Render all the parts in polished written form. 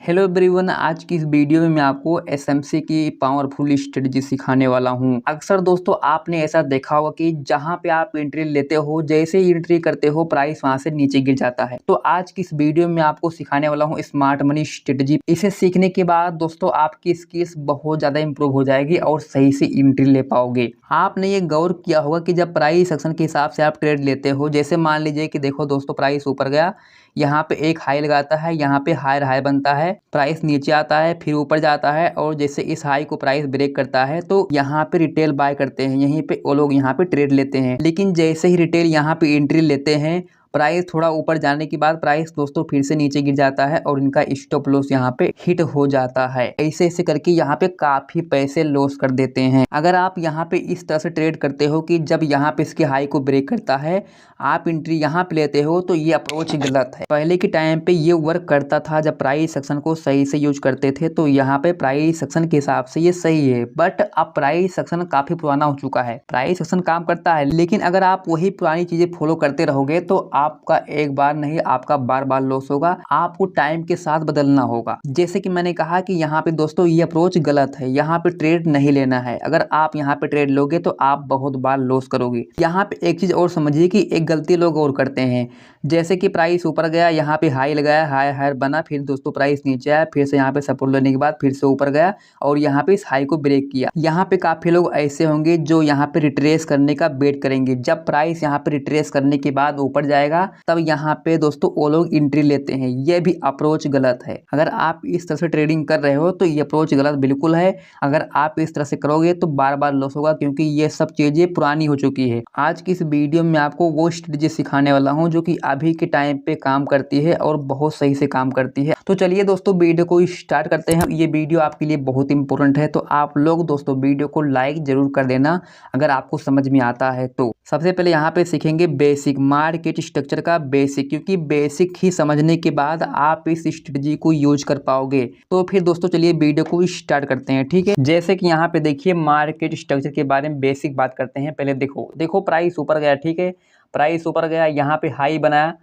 Hello everyone, आज की इस वीडियो में मैं आपको एसएमसी की पावरफुल स्ट्रेटजी सिखाने वाला हूं। अक्सर दोस्तों आपने ऐसा देखा होगा कि जहां पे आप एंट्री लेते हो, जैसे ही एंट्री करते हो प्राइस वहां से नीचे गिर जाता है। तो आज की इस वीडियो में आपको सिखाने वाला हूं स्मार्ट मनी स्ट्रेटजी। इसे सीखने के बाद दोस्तों आपकी स्किल्स बहुत ज्यादा इंप्रूव हो जाएगी और सही से एंट्री ले पाओगे। आपने ये गौर किया होगा कि जब प्राइस एक्शन के हिसाब से आप ट्रेड लेते हो, जैसे मान लीजिए कि देखो दोस्तों प्राइस ऊपर गया, यहाँ पे एक हाई लगाता है, यहाँ पे हायर हाई बनता है, प्राइस नीचे आता है, फिर ऊपर जाता है और जैसे इस हाई को प्राइस ब्रेक करता है तो यहाँ पे रिटेल बाय करते हैं, यहीं पे वो लोग यहाँ पे ट्रेड लेते हैं। लेकिन जैसे ही रिटेल यहाँ पे एंट्री लेते हैं, प्राइस थोड़ा ऊपर जाने के बाद प्राइस दोस्तों फिर से नीचे गिर जाता है और इनका स्टॉप लॉस यहाँ पे हिट हो जाता है। ऐसे ऐसे करके यहाँ पे काफी पैसे लॉस कर देते हैं। अगर आप यहाँ पे इस तरह से ट्रेड करते हो कि जब यहाँ पे इसके हाई को ब्रेक करता है आप एंट्री यहाँ पे लेते हो, तो ये अप्रोच गलत है। पहले के टाइम पे ये वर्क करता था जब प्राइस सेक्शन को सही से यूज करते थे, तो यहाँ पे प्राइस सेक्शन के हिसाब से ये सही है। बट अब प्राइस सेक्शन काफी पुराना हो चुका है, प्राइस सेक्शन काम करता है, लेकिन अगर आप वही पुरानी चीजें फॉलो करते रहोगे तो आपका एक बार नहीं आपका बार बार लॉस होगा। आपको टाइम के साथ बदलना होगा। जैसे कि मैंने कहा कि यहाँ पे दोस्तों ये अप्रोच गलत है, यहाँ पे ट्रेड नहीं लेना है। अगर आप यहाँ पे ट्रेड लोगे तो आप बहुत बार लॉस करोगे। यहाँ पे एक चीज और समझिए कि एक गलती लोग और करते हैं, जैसे कि प्राइस ऊपर गया, यहाँ पे हाई लगाया, हाई हायर बना, फिर दोस्तों प्राइस नीचे आया, फिर से यहाँ पे सपोर्ट लेने के बाद फिर से ऊपर गया और यहाँ पे इस हाई को ब्रेक किया। यहाँ पे काफी लोग ऐसे होंगे जो यहाँ पे रिट्रेस करने का वेट करेंगे। जब प्राइस यहाँ पे रिट्रेस करने के बाद ऊपर जाएगा तब यहाँ पे दोस्तों वो लोग एंट्री लेते हैं। ये भी अप्रोच गलत है। अगर आप इस तरह से ट्रेडिंग कर रहे हो तो ये अप्रोच गलत बिल्कुल है। अगर आप इस तरह से करोगे तो बार बार लॉस होगा, क्योंकि ये सब चीजें पुरानी हो चुकी है। आज की इस वीडियो में आपको वो स्ट्रेटजी सिखाने वाला हूं जो कि अभी के टाइम पे काम करती है और बहुत सही से काम करती है। तो चलिए दोस्तों वीडियो को स्टार्ट करते हैं। ये वीडियो आपके लिए बहुत इंपॉर्टेंट है, तो आप लोग दोस्तों वीडियो को लाइक जरूर कर देना अगर आपको समझ में आता है तो। सबसे पहले यहाँ पे सीखेंगे बेसिक मार्केट स्ट्रक्चर का बेसिक, क्योंकि बेसिक ही समझने के बाद आप इस स्ट्रेटजी को यूज कर पाओगे। तो फिर दोस्तों चलिए वीडियो को स्टार्ट करते हैं, ठीक है। जैसे कि यहाँ पे देखिए मार्केट स्ट्रक्चर के बारे में बेसिक बात करते हैं। पहले देखो प्राइस ऊपर गया, ठीक है, प्राइस ऊपर गया, यहाँ पे हाई बनाया,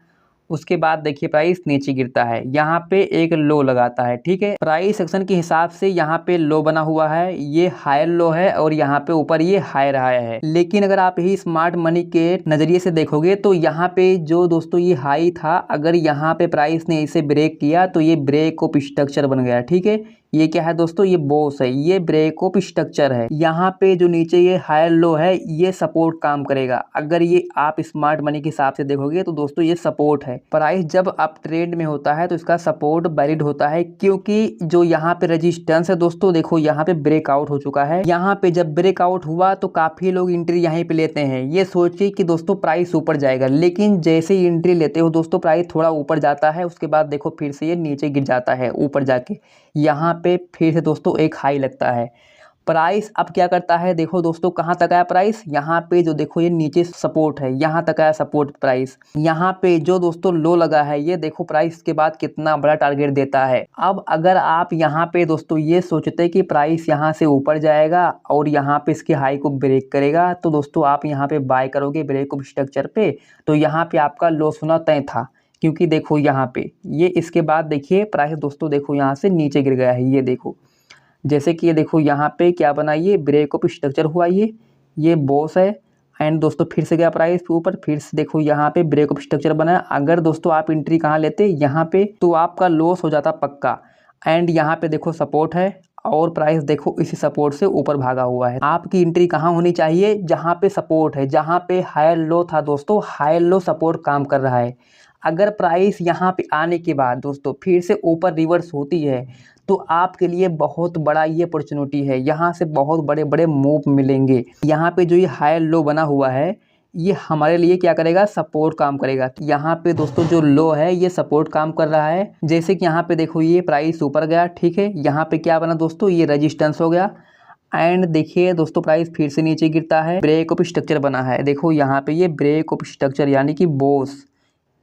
उसके बाद देखिए प्राइस नीचे गिरता है, यहाँ पे एक लो लगाता है, ठीक है। प्राइस सेक्शन के हिसाब से यहाँ पे लो बना हुआ है, ये हायर लो है और यहाँ पे ऊपर ये हायर हाई है। लेकिन अगर आप यही स्मार्ट मनी के नजरिए से देखोगे तो यहाँ पे जो दोस्तों ये हाई था, अगर यहाँ पे प्राइस ने इसे ब्रेक किया तो ये ब्रेक ऑफ स्ट्रक्चर बन गया, ठीक है। ये क्या है दोस्तों, ये बॉस है, ये ब्रेक ऑफ स्ट्रक्चर है। यहाँ पे जो नीचे ये हायर लो है ये सपोर्ट काम करेगा। अगर ये आप स्मार्ट मनी के हिसाब से देखोगे तो दोस्तों ये सपोर्ट है। प्राइस जब अप ट्रेंड में होता है तो इसका सपोर्ट वैलिड होता है, क्योंकि जो यहाँ पे रेजिस्टेंस है दोस्तों, देखो यहाँ पे ब्रेकआउट हो चुका है। यहाँ पे जब ब्रेकआउट हुआ तो काफी लोग एंट्री यहीं पे लेते हैं, ये सोच के कि दोस्तों प्राइस ऊपर जाएगा। लेकिन जैसे ही एंट्री लेते हो दोस्तों प्राइस थोड़ा ऊपर जाता है, उसके बाद देखो फिर से ये नीचे गिर जाता है ऊपर जाके। यहाँ पे फिर से दोस्तों एक हाई लगता है। प्राइस अब क्या करता है, देखो दोस्तों कहाँ तक आया प्राइस, यहाँ पे जो देखो ये नीचे सपोर्ट है, यहाँ तक आया सपोर्ट प्राइस। यहाँ पे जो दोस्तों लो लगा है, ये देखो प्राइस के बाद कितना बड़ा टारगेट देता है। अब अगर आप यहाँ पे दोस्तों ये सोचते कि प्राइस यहाँ से ऊपर जाएगा और यहाँ पे इसके हाई को ब्रेक करेगा, तो दोस्तों आप यहाँ पे बाय करोगे ब्रेक ऑफ स्ट्रक्चर पे, तो यहाँ पे आपका लॉस होना तय था। क्योंकि देखो यहाँ पे ये इसके बाद देखिए प्राइस दोस्तों देखो यहाँ से नीचे गिर गया है, ये देखो जैसे कि ये देखो यहाँ पे क्या बना, ये ब्रेक ऑफ स्ट्रक्चर हुआ, ये बॉस है। एंड दोस्तों फिर से गया प्राइस ऊपर, फिर से देखो यहाँ पे ब्रेक ऑफ स्ट्रक्चर बना। अगर दोस्तों आप एंट्री कहाँ लेते यहाँ पे, तो आपका लॉस हो जाता पक्का। एंड यहाँ पे देखो सपोर्ट है और प्राइस देखो इसी सपोर्ट से ऊपर भागा हुआ है। आपकी एंट्री कहाँ होनी चाहिए, जहाँ पे सपोर्ट है, जहाँ पे हायर लो था दोस्तों, हायर लो सपोर्ट काम कर रहा है। अगर प्राइस यहाँ पे आने के बाद दोस्तों फिर से ऊपर रिवर्स होती है तो आपके लिए बहुत बड़ा ये अपॉर्चुनिटी है, यहाँ से बहुत बड़े बड़े मूव मिलेंगे। यहाँ पे जो ये हायर लो बना हुआ है ये हमारे लिए क्या करेगा, सपोर्ट काम करेगा। यहाँ पे दोस्तों जो लो है ये सपोर्ट काम कर रहा है। जैसे कि यहाँ पे देखो ये प्राइस ऊपर गया, ठीक है, यहाँ पे क्या बना दोस्तों, ये रेजिस्टेंस हो गया। एंड देखिए दोस्तों प्राइस फिर से नीचे गिरता है, ब्रेक ऑफ स्ट्रक्चर बना है, देखो यहाँ पे ये ब्रेक ऑफ स्ट्रक्चर यानी कि बॉस,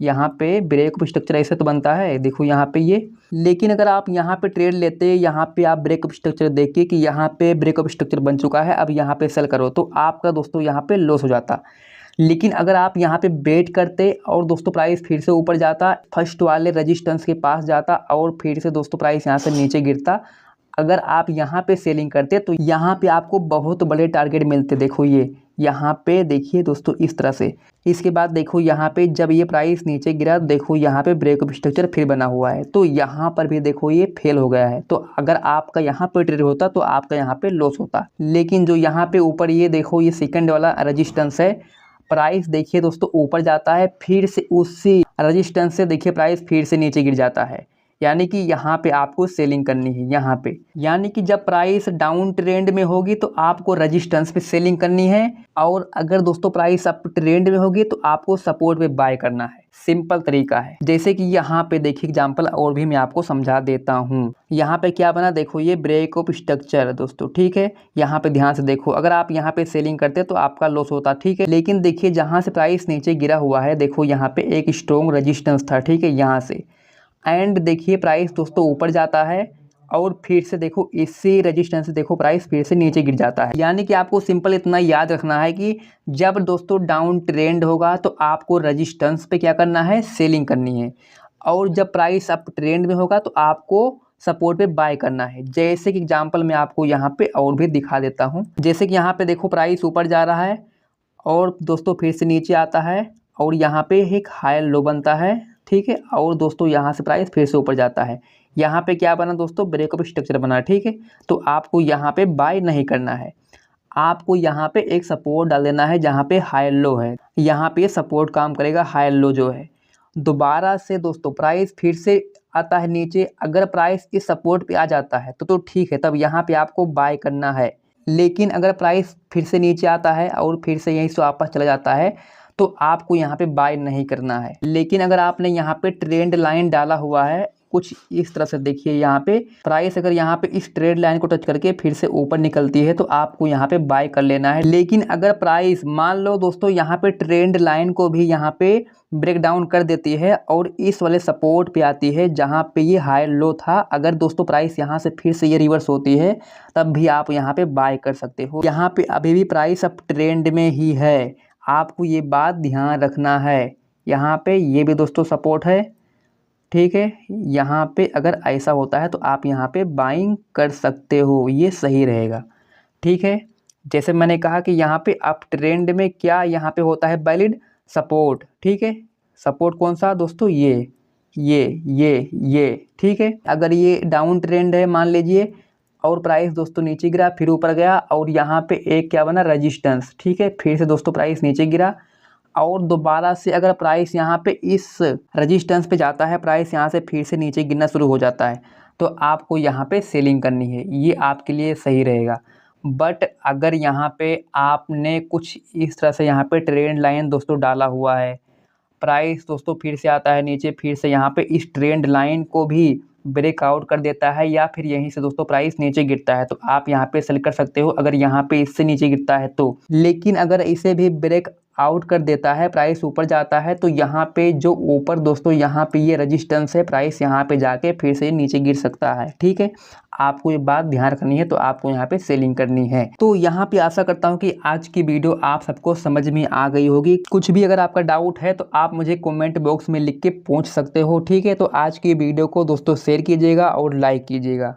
यहाँ पे ब्रेक ऑफ स्ट्रक्चर ऐसे तो बनता है, देखो यहाँ पे ये। लेकिन अगर आप यहाँ पे ट्रेड लेते, यहाँ पे आप ब्रेक ऑफ स्ट्रक्चर देखिए कि यहाँ पे ब्रेक ऑफ स्ट्रक्चर बन चुका है, अब यहाँ पे सेल करो, तो आपका दोस्तों यहाँ पे लॉस हो जाता। लेकिन अगर आप यहाँ पे वेट करते और दोस्तों प्राइस फिर से ऊपर जाता, फर्स्ट वाले रजिस्टेंस के पास जाता और फिर से दोस्तों प्राइस यहाँ से नीचे गिरता, अगर आप यहाँ पे सेलिंग करते तो यहाँ पे आपको बहुत बड़े टारगेट मिलते। देखो ये यहाँ पे देखिए दोस्तों इस तरह से। इसके बाद देखो यहाँ पे जब ये प्राइस नीचे गिरा, देखो यहाँ पे ब्रेकअप स्ट्रक्चर फिर बना हुआ है, तो यहाँ पर भी देखो ये फेल हो गया है। तो अगर आपका यहाँ पे ट्रेड होता तो आपका यहाँ पे लॉस होता। लेकिन जो यहाँ पे ऊपर ये देखो ये सेकंड वाला रजिस्टेंस है, प्राइस देखिए दोस्तों ऊपर जाता है, फिर से उसी रजिस्टेंस से देखिए प्राइस फिर से नीचे गिर जाता है। यानी कि यहाँ पे आपको सेलिंग करनी है यहाँ पे। यानी कि जब प्राइस डाउन ट्रेंड में होगी तो आपको रजिस्टेंस पे सेलिंग करनी है, और अगर दोस्तों प्राइस अप ट्रेंड में होगी तो आपको सपोर्ट पे बाय करना है। सिंपल तरीका है। जैसे कि यहाँ पे देखिए एग्जांपल और भी मैं आपको समझा देता हूँ। यहाँ पे क्या बना, देखो ये ब्रेकअप स्ट्रक्चर दोस्तों, ठीक है। यहाँ पे ध्यान से देखो, अगर आप यहाँ पे सेलिंग करते तो आपका लॉस होता, ठीक है। लेकिन देखिए जहाँ से प्राइस नीचे गिरा हुआ है, देखो यहाँ पे एक स्ट्रॉन्ग रजिस्टेंस था, ठीक है, यहाँ से। एंड देखिए प्राइस दोस्तों ऊपर जाता है और फिर से देखो इसी रजिस्टेंस से देखो प्राइस फिर से नीचे गिर जाता है। यानी कि आपको सिंपल इतना याद रखना है कि जब दोस्तों डाउन ट्रेंड होगा तो आपको रजिस्टेंस पे क्या करना है, सेलिंग करनी है, और जब प्राइस अप ट्रेंड में होगा तो आपको सपोर्ट पे बाय करना है। जैसे कि एग्जांपल मैं आपको यहाँ पे और भी दिखा देता हूँ। जैसे कि यहाँ पे देखो प्राइस ऊपर जा रहा है और दोस्तों फिर से नीचे आता है और यहाँ पे एक हाई लो बनता है, ठीक है, और दोस्तों यहाँ से प्राइस फिर से ऊपर जाता है। यहाँ पे क्या बना दोस्तों, ब्रेकअप स्ट्रक्चर बना, ठीक है। तो आपको यहाँ पे बाय नहीं करना है, आपको यहाँ पे एक सपोर्ट डाल देना है जहाँ पे हाई लो है। यहाँ पे सपोर्ट काम करेगा, हाई लो जो है। दोबारा से दोस्तों प्राइस फिर से आता है नीचे, अगर प्राइस इस सपोर्ट पे आ जाता है तो ठीक है, तब यहाँ पे आपको बाय करना है। लेकिन अगर प्राइस फिर से नीचे आता है और फिर से यहीं से वापस चला जाता है तो आपको यहाँ पे बाय नहीं करना है। लेकिन अगर आपने यहाँ पे ट्रेंड लाइन डाला हुआ है कुछ इस तरह से, देखिए यहाँ पे प्राइस अगर यहाँ पे इस ट्रेंड लाइन को टच करके फिर से ऊपर निकलती है तो आपको यहाँ पे बाय कर लेना है। लेकिन अगर प्राइस मान लो दोस्तों यहाँ पे ट्रेंड लाइन को भी यहाँ पे ब्रेक डाउन कर देती है और इस वाले सपोर्ट पे आती है जहाँ पे ये हाई लो था, अगर दोस्तों प्राइस यहाँ से फिर से ये रिवर्स होती है तब भी आप यहाँ पे बाय कर सकते हो। यहाँ पे अभी भी प्राइस अब ट्रेंड में ही है, आपको ये बात ध्यान रखना है। यहाँ पे ये भी दोस्तों सपोर्ट है, ठीक है। यहाँ पे अगर ऐसा होता है तो आप यहाँ पे बाइंग कर सकते हो, ये सही रहेगा, ठीक है। जैसे मैंने कहा कि यहाँ पे अप ट्रेंड में क्या यहाँ पे होता है, वैलिड सपोर्ट, ठीक है। सपोर्ट कौन सा दोस्तों, ये, ठीक है। अगर ये डाउन ट्रेंड है मान लीजिए और प्राइस दोस्तों नीचे गिरा फिर ऊपर गया और यहाँ पे एक क्या बना, रेजिस्टेंस, ठीक है। फिर से दोस्तों प्राइस नीचे गिरा और दोबारा से अगर प्राइस यहाँ पे इस रेजिस्टेंस पे जाता है, प्राइस यहाँ से फिर से नीचे गिरना शुरू हो जाता है, तो आपको यहाँ पे सेलिंग करनी है, ये आपके लिए सही रहेगा। बट अगर यहाँ पे आपने कुछ इस तरह से यहाँ पे ट्रेंड लाइन दोस्तों डाला हुआ है, प्राइस दोस्तों फिर से आता है नीचे, फिर से यहाँ पे इस ट्रेंड लाइन को भी ब्रेकआउट कर देता है या फिर यहीं से दोस्तों प्राइस नीचे गिरता है, तो आप यहाँ पे सेल कर सकते हो अगर यहाँ पे इससे नीचे गिरता है तो। लेकिन अगर इसे भी ब्रेक आउट कर देता है, प्राइस ऊपर जाता है, तो यहाँ पे जो ऊपर दोस्तों यहाँ पे ये रेजिस्टेंस है, प्राइस यहाँ पे जाके फिर से नीचे गिर सकता है, ठीक है। आपको ये बात ध्यान रखनी है, तो आपको यहाँ पे सेलिंग करनी है। तो यहाँ पे आशा करता हूँ कि आज की वीडियो आप सबको समझ में आ गई होगी। कुछ भी अगर आपका डाउट है तो आप मुझे कमेंट बॉक्स में लिख के पूछ सकते हो, ठीक है। तो आज की वीडियो को दोस्तों शेयर कीजिएगा और लाइक कीजिएगा।